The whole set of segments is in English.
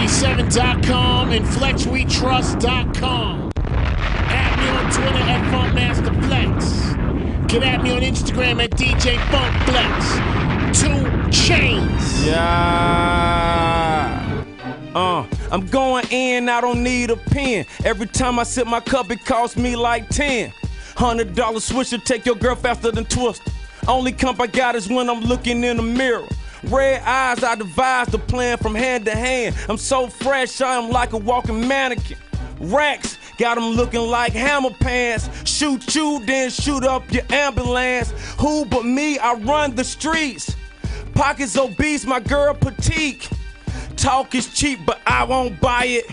hot97.com and flexwetrust.com. Add me on Twitter at FunkMasterFlex. Get at me on Instagram at DJ FunkFlex. 2 Chainz. Yeah. I'm going in, I don't need a pen. Every time I sip my cup, it costs me like 10. $100 swisher, take your girl faster than Twister. Only comp I got is when I'm looking in the mirror. Red eyes, I devised the plan from hand to hand. I'm so fresh, I am like a walking mannequin. Racks, got them looking like hammer pants. Shoot you, then shoot up your ambulance. Who but me, I run the streets. Pockets obese, my girl petite. Talk is cheap, but I won't buy it.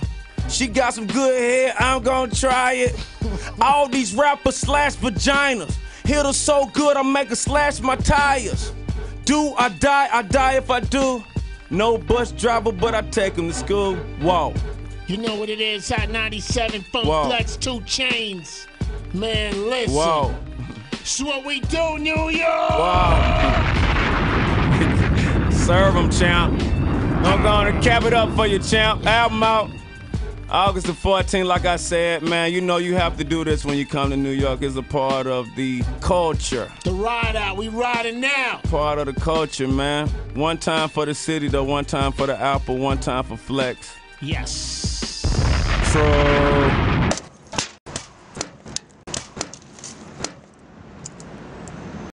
She got some good hair, I'm gonna try it. All these rappers slash vaginas. Hit her so good, I make her slash my tires. Do I die if I do. No bus driver, but I take him to school. Whoa. You know what it is, Hot 97, Funk Whoa. Flex, 2 Chainz. Man, listen. Whoa. It's what we do, New York! Wow. Serve him, champ. I'm gonna cap it up for you, champ. Album out August the 14th, like I said, man, you know you have to do this when you come to New York. It's a part of the culture. The ride out, we riding now. Part of the culture, man. One time for the city, though, one time for the Apple, one time for Flex. Yes. True.